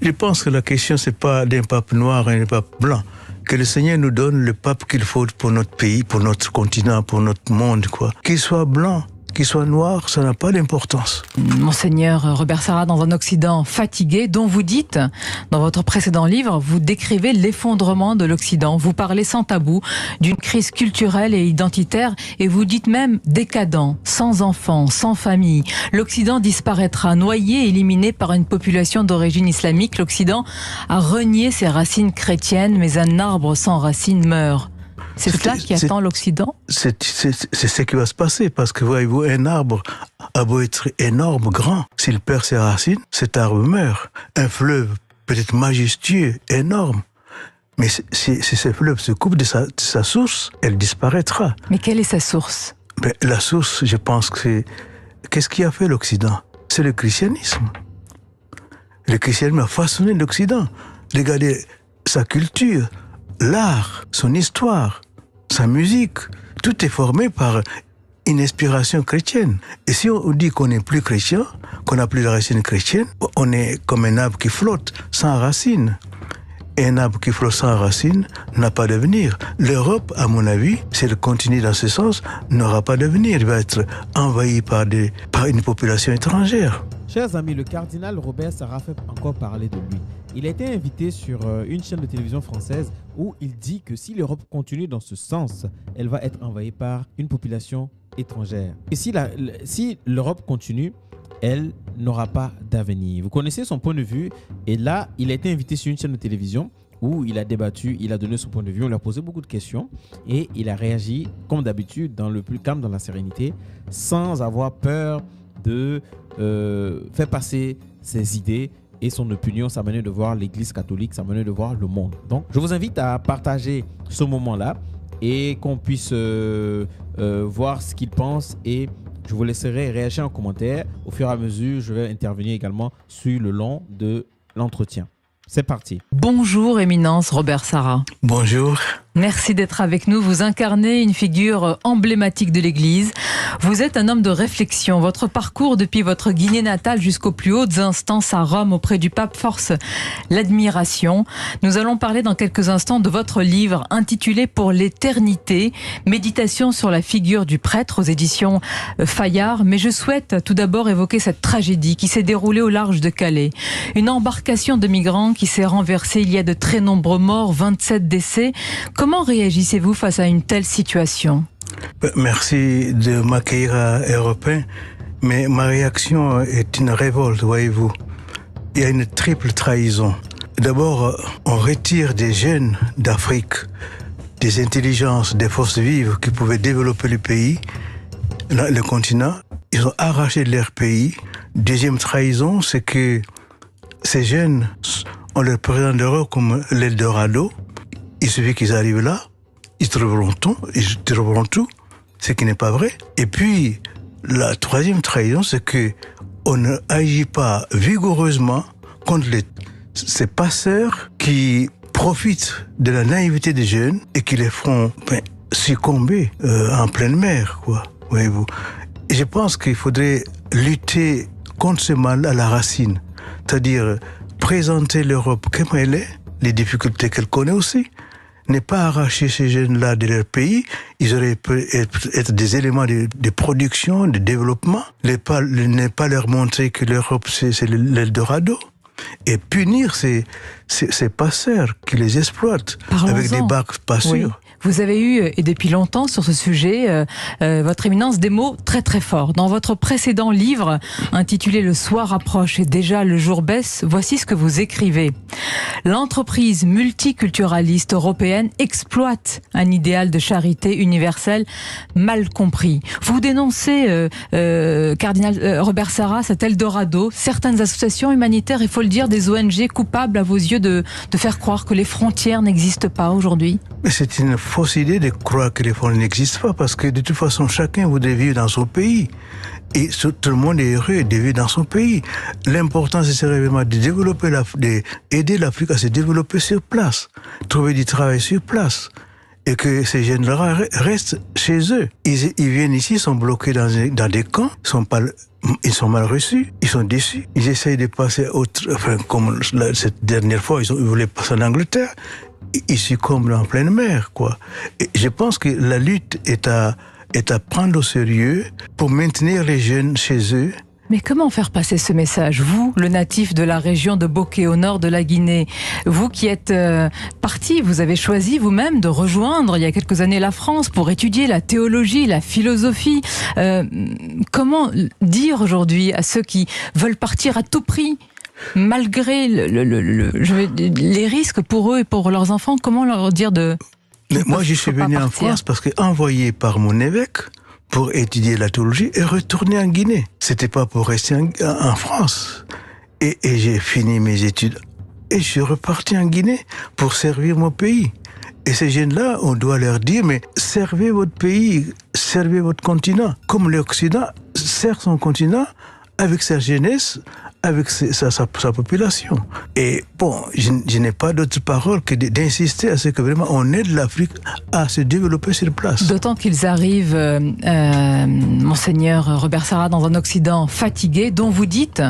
Je pense que la question, c'est pas d'un pape noir et d'un pape blanc. Que le Seigneur nous donne le pape qu'il faut pour notre pays, pour notre continent, pour notre monde, quoi. Qu'il soit blanc, qu'il soit noir, ça n'a pas d'importance. Monseigneur Robert Sarah, dans un Occident fatigué, dont vous dites, dans votre précédent livre, vous décrivez l'effondrement de l'Occident. Vous parlez sans tabou d'une crise culturelle et identitaire, et vous dites même décadent, sans enfants, sans famille. L'Occident disparaîtra, noyé, éliminé par une population d'origine islamique. L'Occident a renié ses racines chrétiennes, mais un arbre sans racines meurt. C'est cela qui attend l'Occident? C'est ce qui va se passer, parce que voyez-vous, un arbre a beau être énorme, grand, s'il perd ses racines, cet arbre meurt. Un fleuve peut-être majestueux, énorme, mais si ce fleuve se coupe de sa source, elle disparaîtra. Mais quelle est sa source? La source, je pense que c'est... Qu'est-ce qui a fait l'Occident? C'est le christianisme. Le christianisme a façonné l'Occident. Regardez sa culture, l'art, son histoire, sa musique, tout est formé par une inspiration chrétienne. Et si on dit qu'on n'est plus chrétien, qu'on n'a plus de racines chrétiennes, on est comme un arbre qui flotte, sans racines. Et un arbre qui flotte sans racines n'a pas d'avenir. L'Europe, à mon avis, si elle continue dans ce sens, n'aura pas d'avenir. Elle va être envahie par une population étrangère. Chers amis, le cardinal Robert Sarah fait encore parler de lui. Il a été invité sur une chaîne de télévision française où il dit que si l'Europe continue dans ce sens, elle va être envahie par une population étrangère. Et si l'Europe continue, elle n'aura pas d'avenir. Vous connaissez son point de vue. Et là, il a été invité sur une chaîne de télévision où il a débattu, il a donné son point de vue, on lui a posé beaucoup de questions et il a réagi comme d'habitude dans le plus calme, dans la sérénité, sans avoir peur de faire passer ses idées et son opinion, sa manière de voir l'Église catholique, sa manière de voir le monde. Donc, je vous invite à partager ce moment-là et qu'on puisse voir ce qu'il pense et je vous laisserai réagir en commentaire. Au fur et à mesure, je vais intervenir également sur le long de l'entretien. C'est parti. Bonjour, Éminence Robert Sarah. Bonjour. Merci d'être avec nous. Vous incarnez une figure emblématique de l'Église. Vous êtes un homme de réflexion. Votre parcours depuis votre Guinée natale jusqu'aux plus hautes instances à Rome auprès du pape force l'admiration. Nous allons parler dans quelques instants de votre livre intitulé Pour l'éternité, méditation sur la figure du prêtre aux éditions Fayard. Mais je souhaite tout d'abord évoquer cette tragédie qui s'est déroulée au large de Calais. Une embarcation de migrants qui s'est renversée. Il y a de très nombreux morts, 27 décès. Comment réagissez-vous face à une telle situation? Merci de m'accueillir à Europe 1, mais ma réaction est une révolte, voyez-vous. Il y a une triple trahison. D'abord, on retire des jeunes d'Afrique, des intelligences, des forces vives qui pouvaient développer le pays, le continent. Ils ont arraché de leur pays. Deuxième trahison, c'est que ces jeunes, on leur présente l'Europe comme l'Eldorado. Il suffit qu'ils arrivent là, ils trouveront tout, ce qui n'est pas vrai. Et puis, la troisième trahison, c'est qu'on ne agit pas vigoureusement contre ces passeurs qui profitent de la naïveté des jeunes et qui les font succomber en pleine mer, quoi, voyez-vous. Et je pense qu'il faudrait lutter contre ce mal à la racine, c'est-à-dire présenter l'Europe comme elle est, les difficultés qu'elle connaît aussi, n'est pas arracher ces jeunes-là de leur pays. Ils auraient pu être des éléments de production, de développement. Ne pas leur montrer que l'Europe, c'est l'Eldorado. Et punir ces passeurs qui les exploitent avec des barques pas sûres. Oui. Vous avez eu, et depuis longtemps sur ce sujet, votre éminence, des mots très très forts. Dans votre précédent livre, intitulé « Le soir approche et déjà le jour baisse », voici ce que vous écrivez. L'entreprise multiculturaliste européenne exploite un idéal de charité universelle mal compris. Vous dénoncez, cardinal Robert Sarah, cet Eldorado, certaines associations humanitaires, il faut le dire, des ONG coupables à vos yeux de faire croire que les frontières n'existent pas aujourd'hui. Mais c'est une fausse idée de croire que les frontières n'existent pas, parce que de toute façon, chacun voudrait vivre dans son pays. Et tout le monde est heureux de vivre dans son pays. L'important, c'est vraiment de développer d'aider l'Afrique à se développer sur place, trouver du travail sur place. et que ces jeunes-là restent chez eux. Ils viennent ici, ils sont bloqués dans des camps, ils sont mal reçus, ils sont déçus. Ils essayent de passer comme cette dernière fois, ils voulaient passer en Angleterre. Ils succombent en pleine mer, quoi. Et je pense que la lutte est à prendre au sérieux pour maintenir les jeunes chez eux. Mais comment faire passer ce message? Vous, le natif de la région de Bokeh, au nord de la Guinée, vous qui êtes parti, vous avez choisi vous-même de rejoindre il y a quelques années la France pour étudier la théologie, la philosophie. Comment dire aujourd'hui à ceux qui veulent partir à tout prix, malgré les risques pour eux et pour leurs enfants, comment leur dire de... Mais moi, je suis venu en France parce que envoyé par mon évêque pour étudier la théologie et retourner en Guinée. C'était pas pour rester en France. Et j'ai fini mes études et je suis reparti en Guinée pour servir mon pays. Et ces jeunes-là, on doit leur dire, mais servez votre pays, servez votre continent. Comme l'Occident sert son continent avec sa jeunesse, avec sa population. Et bon, je n'ai pas d'autre parole que d'insister à ce que vraiment on aide l'Afrique à se développer sur place. D'autant qu'ils arrivent, Monseigneur Robert Sarah, dans un Occident fatigué, dont vous dites,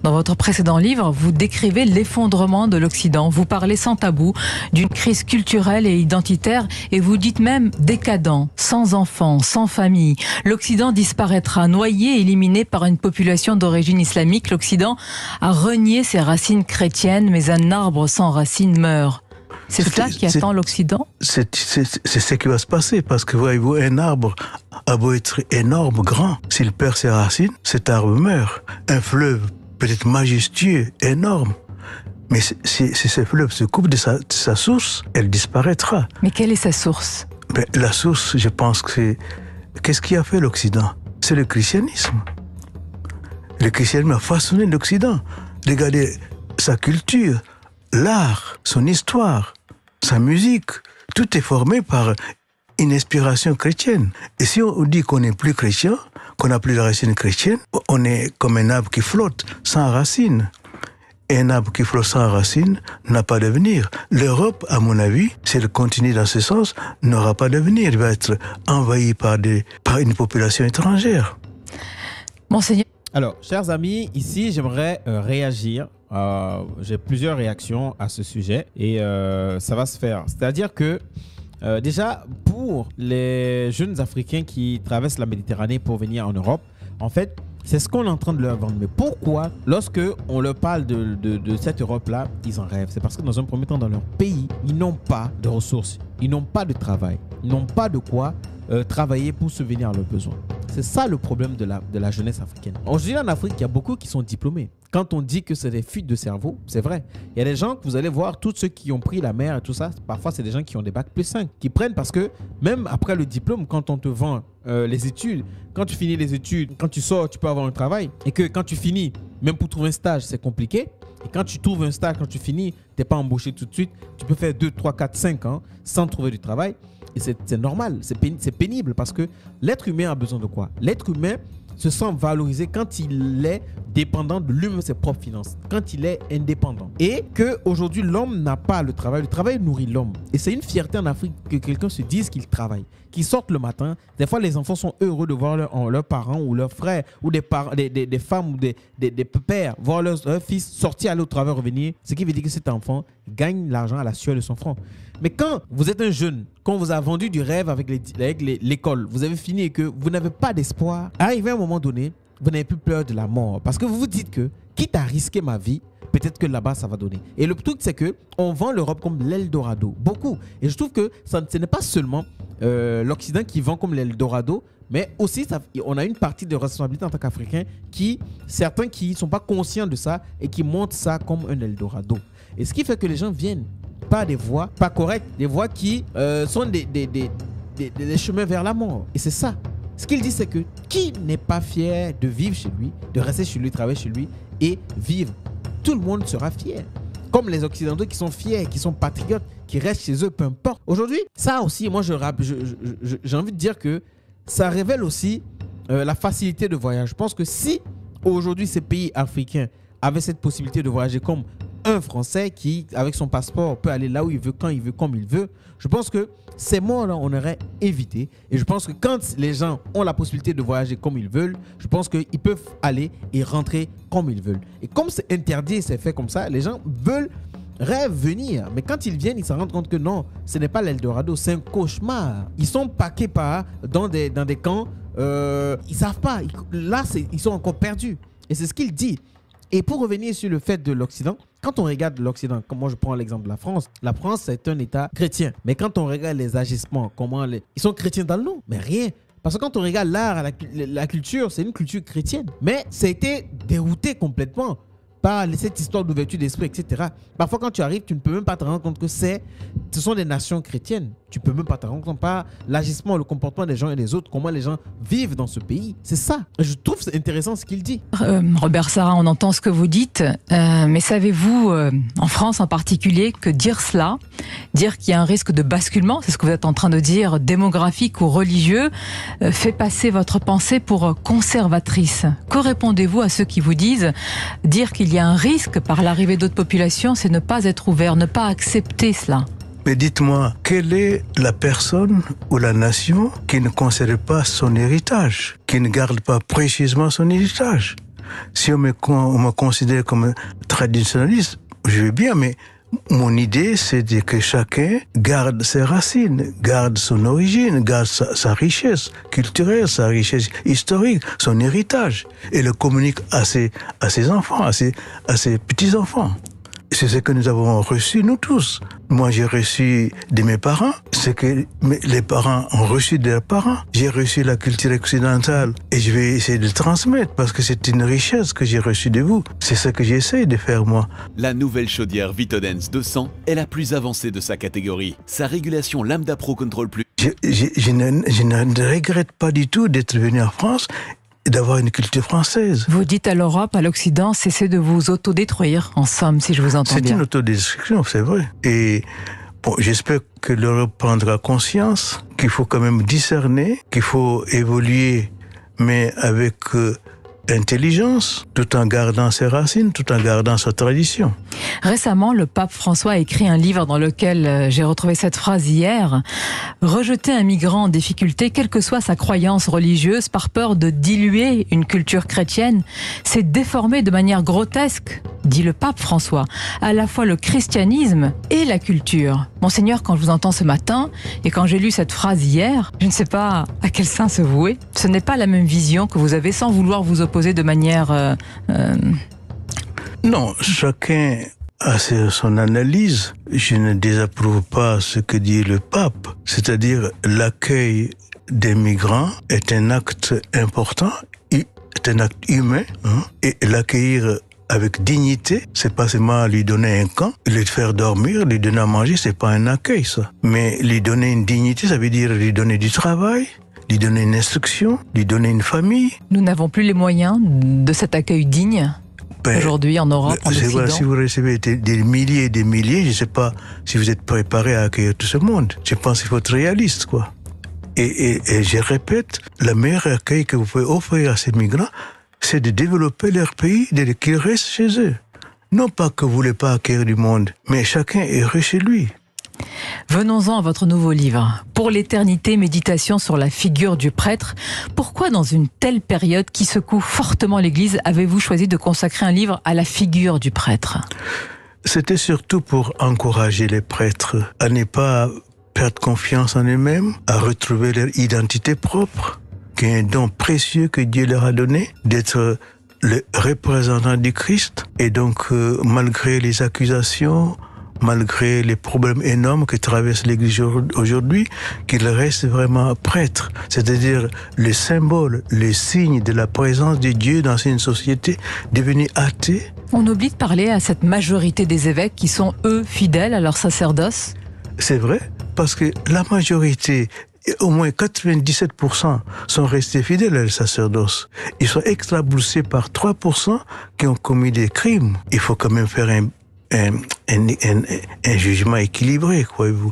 dans votre précédent livre, vous décrivez l'effondrement de l'Occident. Vous parlez sans tabou d'une crise culturelle et identitaire, et vous dites même décadent, sans enfants, sans famille. L'Occident disparaîtra, noyé, éliminé par une population d'origine islamique. L'Occident a renié ses racines chrétiennes, mais un arbre sans racines meurt. C'est cela qui attend l'Occident? C'est ce qui va se passer, parce que voyez-vous, un arbre a beau être énorme, grand, s'il perd ses racines, cet arbre meurt. Un fleuve peut être majestueux, énorme, mais si ce fleuve se coupe de sa source, elle disparaîtra. Mais quelle est sa source? La source, je pense que c'est... Qu'est-ce qui a fait l'Occident? C'est le christianisme. Le christianisme a façonné l'Occident. Regardez sa culture, l'art, son histoire, sa musique. Tout est formé par une inspiration chrétienne. Et si on dit qu'on n'est plus chrétien, qu'on n'a plus de racines chrétiennes, on est comme un arbre qui flotte, sans racines. Et un arbre qui flotte sans racines n'a pas d'avenir. L'Europe, à mon avis, si elle continue dans ce sens, n'aura pas d'avenir. Elle va être envahie par une population étrangère. Monseigneur. Alors, chers amis, ici, j'aimerais réagir. J'ai plusieurs réactions à ce sujet et ça va se faire. C'est-à-dire que, déjà, pour les jeunes Africains qui traversent la Méditerranée pour venir en Europe, en fait, c'est ce qu'on est en train de leur vendre. Mais pourquoi, lorsque on leur parle de cette Europe-là, ils en rêvent? C'est parce que dans un premier temps, dans leur pays, ils n'ont pas de ressources, ils n'ont pas de travail, ils n'ont pas de quoi travailler pour subvenir à leurs besoins. C'est ça le problème de la jeunesse africaine. Aujourd'hui, en Afrique, il y a beaucoup qui sont diplômés. Quand on dit que c'est des fuites de cerveau, c'est vrai. Il y a des gens que vous allez voir, tous ceux qui ont pris la mer et tout ça, parfois c'est des gens qui ont des bacs +5, qui prennent parce que même après le diplôme, quand on te vend les études, quand tu finis les études, quand tu sors, tu peux avoir un travail. Et que quand tu finis, même pour trouver un stage, c'est compliqué. Et quand tu trouves un stage, quand tu finis, tu n'es pas embauché tout de suite. Tu peux faire 2, 3, 4, 5 ans sans trouver du travail. Et c'est normal, c'est pénible parce que l'être humain a besoin de quoi? L'être humain se sent valorisé quand il est dépendant de lui-même ses propres finances, quand il est indépendant. Et qu'aujourd'hui, l'homme n'a pas le travail nourrit l'homme. Et c'est une fierté en Afrique que quelqu'un se dise qu'il travaille, qu'il sorte le matin. Des fois, les enfants sont heureux de voir leurs parents ou leurs frères ou des femmes ou des pères voir leur fils sortir, aller au travail, revenir. Ce qui veut dire que cet enfant gagne l'argent à la sueur de son front. Mais quand vous êtes un jeune, quand on vous a vendu du rêve avec l'école, vous avez fini et que vous n'avez pas d'espoir, arrivé à un moment donné, vous n'avez plus peur de la mort. Parce que vous vous dites que, quitte à risquer ma vie, peut-être que là-bas, ça va donner. Et le truc, c'est qu'on vend l'Europe comme l'Eldorado. Beaucoup. Et je trouve que ce n'est pas seulement l'Occident qui vend comme l'Eldorado, mais aussi, on a une partie de responsabilité en tant qu'Africains certains qui ne sont pas conscients de ça et qui montrent ça comme un Eldorado. Et ce qui fait que les gens viennent pas des voies pas correctes, des voies qui sont des chemins vers la mort. Et c'est ça. Ce qu'il dit, c'est que qui n'est pas fier de vivre chez lui, de rester chez lui, travailler chez lui et vivre, tout le monde sera fier. Comme les Occidentaux qui sont fiers, qui sont patriotes, qui restent chez eux, peu importe. Aujourd'hui, ça aussi, moi, j'ai envie de dire que ça révèle aussi la facilité de voyage. Je pense que si aujourd'hui ces pays africains avaient cette possibilité de voyager comme un Français qui, avec son passeport, peut aller là où il veut, quand il veut, comme il veut. Je pense que ces mots-là, on aurait évité. Et je pense que quand les gens ont la possibilité de voyager comme ils veulent, je pense qu'ils peuvent aller et rentrer comme ils veulent. Et comme c'est interdit, c'est fait comme ça, les gens rêvent venir. Mais quand ils viennent, ils se rendent compte que non, ce n'est pas l'Eldorado, c'est un cauchemar. Ils sont paqués dans des camps. Ils savent pas. Là, ils sont encore perdus. Et c'est ce qu'il dit. Et pour revenir sur le fait de l'Occident, quand on regarde l'Occident, comme moi je prends l'exemple de la France c'est un État chrétien. Mais quand on regarde les agissements, ils sont chrétiens dans le nom, mais rien. Parce que quand on regarde l'art, la culture, c'est une culture chrétienne. Mais ça a été dérouté complètement par cette histoire d'ouverture d'esprit, etc. Parfois, quand tu arrives, tu ne peux même pas te rendre compte que ce sont des nations chrétiennes. Tu ne peux même pas te rendre compte par l'agissement, le comportement des gens et des autres, comment les gens vivent dans ce pays. C'est ça. Je trouve c'est intéressant ce qu'il dit. Robert Sarah, on entend ce que vous dites, mais savez-vous, en France en particulier, que dire cela, dire qu'il y a un risque de basculement, c'est ce que vous êtes en train de dire, démographique ou religieux, fait passer votre pensée pour conservatrice. Que répondez-vous à ceux qui vous disent dire qu'il y a un risque par l'arrivée d'autres populations, c'est ne pas être ouvert, ne pas accepter cela? Mais dites-moi, quelle est la personne ou la nation qui ne conserve pas son héritage, qui ne garde pas précieusement son héritage? Si on me considère comme traditionnaliste, je vais bien, mais mon idée, c'est que chacun garde ses racines, garde son origine, garde sa richesse culturelle, sa richesse historique, son héritage, et le communique à ses enfants, à ses petits-enfants. C'est ce que nous avons reçu, nous tous. Moi, j'ai reçu de mes parents ce que les parents ont reçu de leurs parents. J'ai reçu la culture occidentale et je vais essayer de le transmettre parce que c'est une richesse que j'ai reçue de vous. C'est ce que j'essaie de faire, moi. La nouvelle chaudière Vitodens 200 est la plus avancée de sa catégorie. Sa régulation Lambda Pro Control Plus. Je ne regrette pas du tout d'être venu en France et d'avoir une culture française. Vous dites à l'Europe, à l'Occident, cessez de vous autodétruire, en somme, si je vous entends bien. C'est une autodestruction, c'est vrai. Et bon, j'espère que l'Europe prendra conscience qu'il faut quand même discerner, qu'il faut évoluer, mais avec intelligence, tout en gardant ses racines, tout en gardant sa tradition. Récemment, le pape François a écrit un livre dans lequel j'ai retrouvé cette phrase hier. Rejeter un migrant en difficulté, quelle que soit sa croyance religieuse, par peur de diluer une culture chrétienne, c'est déformer de manière grotesque, dit le pape François, à la fois le christianisme et la culture. Monseigneur, quand je vous entends ce matin et quand j'ai lu cette phrase hier, je ne sais pas à quel saint se vouer. Ce n'est pas la même vision que vous avez sans vouloir vous opposer de manière... Non, chacun a son analyse. Je ne désapprouve pas ce que dit le pape, c'est-à-dire l'accueil des migrants est un acte important, est un acte humain, et l'accueillir avec dignité, c'est pas seulement lui donner un camp, lui faire dormir, lui donner à manger, c'est pas un accueil ça. Mais lui donner une dignité, ça veut dire lui donner du travail, lui donner une instruction, lui donner une famille. Nous n'avons plus les moyens de cet accueil digne aujourd'hui en Europe, en Occident. Si vous recevez des milliers et des milliers, je ne sais pas si vous êtes préparé à accueillir tout ce monde. Je pense qu'il faut être réaliste, quoi. Et je répète, le meilleur accueil que vous pouvez offrir à ces migrants, c'est de développer leur pays, qu'ils restent chez eux. Non pas que vous ne voulez pas accueillir du monde, mais chacun est heureux chez lui. Venons-en à votre nouveau livre. Pour l'éternité, méditation sur la figure du prêtre. Pourquoi, dans une telle période qui secoue fortement l'Église, avez-vous choisi de consacrer un livre à la figure du prêtre? C'était surtout pour encourager les prêtres à ne pas perdre confiance en eux-mêmes, à retrouver leur identité propre, qui est un don précieux que Dieu leur a donné, d'être le représentant du Christ. Et donc, malgré les accusations, malgré les problèmes énormes que traverse l'Église aujourd'hui, qu'il reste vraiment prêtre, c'est-à-dire le symbole, le signe de la présence de Dieu dans une société devenue athée. On oublie de parler à cette majorité des évêques qui sont, eux, fidèles à leur sacerdoce. C'est vrai, parce que la majorité, au moins 97% sont restés fidèles à leur sacerdoce. Ils sont éclaboussés par 3% qui ont commis des crimes. Il faut quand même faire un jugement équilibré, croyez-vous.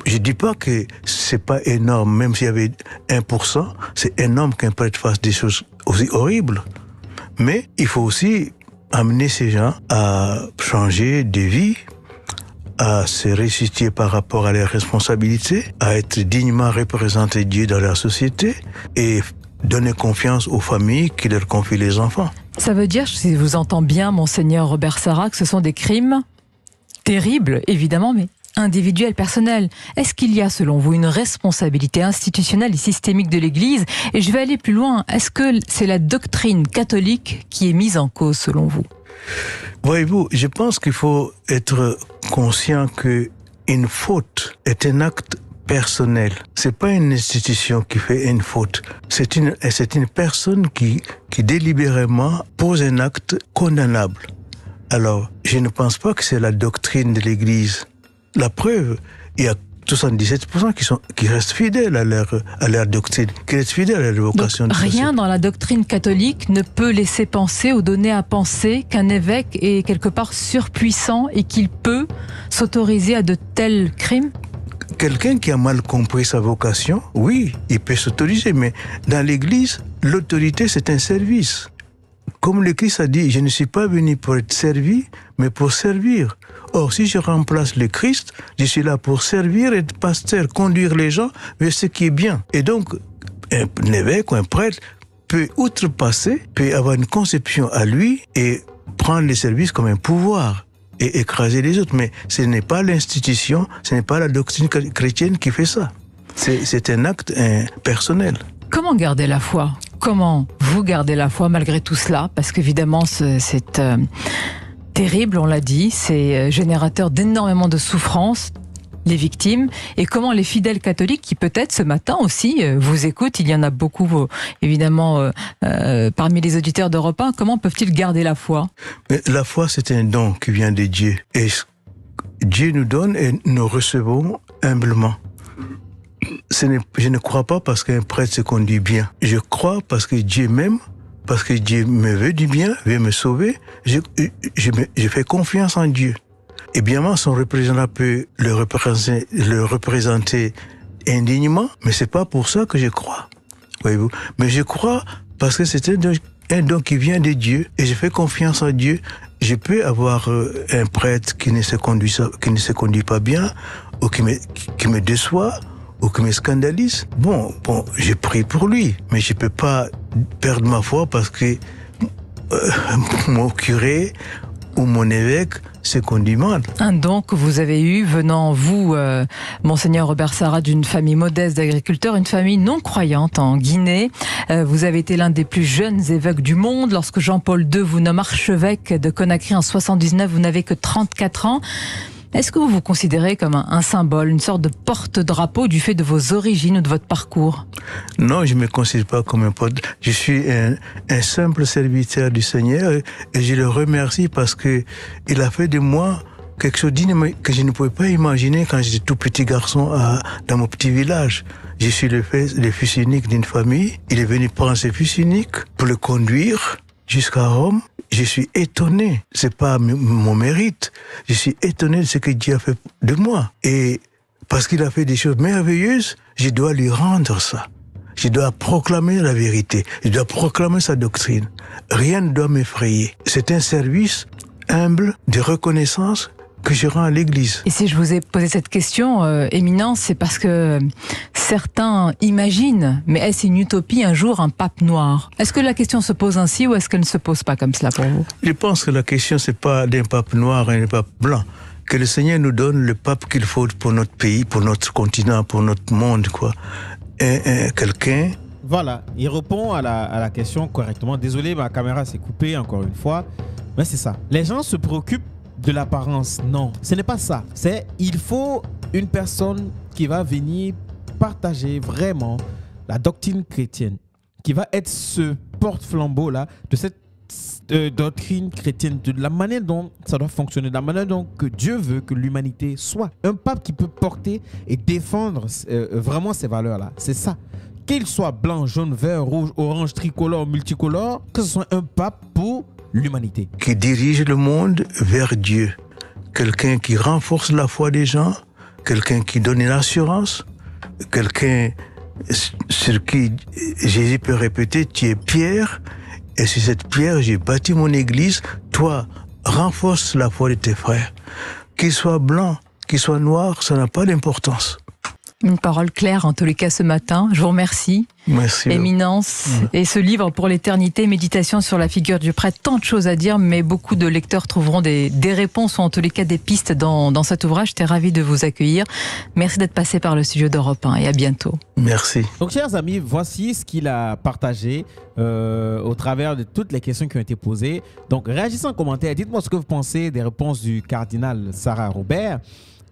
Je dis pas que c'est pas énorme, même s'il y avait 1%, c'est énorme qu'un prêtre fasse des choses aussi horribles. Mais il faut aussi amener ces gens à changer de vie, à se resituer par rapport à leurs responsabilités, à être dignement représenter Dieu dans la société et donner confiance aux familles qui leur confient les enfants. Ça veut dire, si je vous entends bien, Monseigneur Robert Sarah, que ce sont des crimes terribles, évidemment, mais individuels, personnels. Est-ce qu'il y a, selon vous, une responsabilité institutionnelle et systémique de l'Église? Et je vais aller plus loin. Est-ce que c'est la doctrine catholique qui est mise en cause, selon vous? Voyez-vous, je pense qu'il faut être conscient qu'une faute est un acte personnel. C'est pas une institution qui fait une faute. C'est une personne qui délibérément pose un acte condamnable. Alors, je ne pense pas que c'est la doctrine de l'Église. La preuve, il y a 77% qui restent fidèles à leur doctrine, qui restent fidèles à leur vocation. Donc, rien dans la doctrine catholique ne peut laisser penser ou donner à penser qu'un évêque est quelque part surpuissant et qu'il peut s'autoriser à de tels crimes? Quelqu'un qui a mal compris sa vocation, oui, il peut s'autoriser, mais dans l'Église, l'autorité, c'est un service. Comme le Christ a dit, je ne suis pas venu pour être servi, mais pour servir. Or, si je remplace le Christ, je suis là pour servir, être pasteur, conduire les gens vers ce qui est bien. Et donc, un évêque ou un prêtre peut outrepasser, peut avoir une conception à lui et prendre les services comme un pouvoir et écraser les autres. Mais ce n'est pas l'institution, ce n'est pas la doctrine chrétienne qui fait ça. C'est un acte personnel. Comment garder la foi? Comment vous gardez la foi malgré tout cela? Parce qu'évidemment, c'est terrible, on l'a dit, c'est générateur d'énormément de souffrance, les victimes, et comment les fidèles catholiques qui peut-être ce matin aussi vous écoutent, il y en a beaucoup évidemment parmi les auditeurs d'Europe 1, comment peuvent-ils garder la foi? Mais la foi, c'est un don qui vient de Dieu, et Dieu nous donne et nous recevons humblement. Je ne crois pas parce qu'un prêtre se conduit bien. Je crois parce que Dieu m'aime, parce que Dieu me veut du bien, veut me sauver. Je fais confiance en Dieu. Et bien, son représentant peut le représenter indignement, mais c'est pas pour ça que je crois. Voyez-vous. Mais je crois parce que c'est un don qui vient de Dieu et je fais confiance en Dieu. Je peux avoir un prêtre qui ne se conduit pas bien ou qui me déçoit ou qui me scandalise. Bon, je prie pour lui, mais je peux pas perdre ma foi parce que mon curé ou mon évêque se conduit mal. Un don que vous avez eu venant, vous, Monseigneur Robert Sarah, d'une famille modeste d'agriculteurs, une famille non croyante en Guinée. Vous avez été l'un des plus jeunes évêques du monde. Lorsque Jean-Paul II vous nomme archevêque de Conakry en 79, vous n'avez que 34 ans. Est-ce que vous vous considérez comme un symbole, une sorte de porte-drapeau du fait de vos origines ou de votre parcours? Non, je ne me considère pas comme un porte. Je suis un simple serviteur du Seigneur et je le remercie parce que il a fait de moi quelque chose que je ne pouvais pas imaginer quand j'étais tout petit garçon dans mon petit village. Je suis le fils unique d'une famille. Il est venu prendre ce fils unique pour le conduire jusqu'à Rome. Je suis étonné, c'est pas mon mérite, je suis étonné de ce que Dieu a fait de moi. Et parce qu'il a fait des choses merveilleuses, je dois lui rendre ça. Je dois proclamer la vérité, je dois proclamer sa doctrine. Rien ne doit m'effrayer. C'est un service humble de reconnaissance que je rends à l'Église. Et si je vous ai posé cette question, Éminence, c'est parce que certains imaginent, mais est-ce une utopie un jour, un pape noir? Est-ce que la question se pose ainsi ou est-ce qu'elle ne se pose pas comme cela pour vous? Je pense que la question, c'est pas d'un pape noir et d'un pape blanc. Que le Seigneur nous donne le pape qu'il faut pour notre pays, pour notre continent, pour notre monde, quoi. Quelqu'un... Voilà, il répond à la question correctement. Désolé, ma caméra s'est coupée encore une fois. Mais c'est ça. Les gens se préoccupent de l'apparence. Non, ce n'est pas ça. Il faut une personne qui va venir partager vraiment la doctrine chrétienne, qui va être ce porte-flambeau là de cette doctrine chrétienne, de la manière dont ça doit fonctionner, de la manière dont que Dieu veut que l'humanité soit. Un pape qui peut porter et défendre vraiment ces valeurs là. C'est ça. Qu'il soit blanc, jaune, vert, rouge, orange, tricolore, multicolore, que ce soit un pape pour l'humanité. Qui dirige le monde vers Dieu. Quelqu'un qui renforce la foi des gens, quelqu'un qui donne une assurance, quelqu'un sur qui Jésus peut répéter, tu es pierre, Et sur cette pierre, j'ai bâti mon église. Toi, renforce la foi de tes frères. Qu'ils soient blancs, qu'ils soient noirs, ça n'a pas d'importance. Une parole claire, en tous les cas, ce matin. Je vous remercie. Merci. Éminence. Et ce livre pour l'éternité, méditation sur la figure du prêtre, tant de choses à dire, mais beaucoup de lecteurs trouveront des réponses ou en tous les cas des pistes dans cet ouvrage. J'étais ravie de vous accueillir. Merci d'être passé par le studio d'Europe 1 et à bientôt. Merci. Donc, chers amis, voici ce qu'il a partagé au travers de toutes les questions qui ont été posées. Donc, réagissez en commentaire. Dites-moi ce que vous pensez des réponses du cardinal Sarah Robert.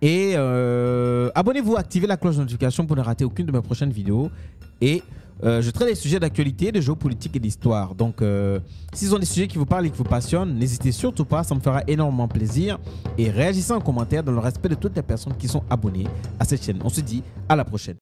Et abonnez-vous, activez la cloche de notification pour ne rater aucune de mes prochaines vidéos. Et je traite des sujets d'actualité, de géopolitique et d'histoire. Donc, s'ils ont des sujets qui vous parlent et qui vous passionnent, n'hésitez surtout pas, ça me fera énormément plaisir. Et réagissez en commentaire dans le respect de toutes les personnes qui sont abonnées à cette chaîne. On se dit à la prochaine.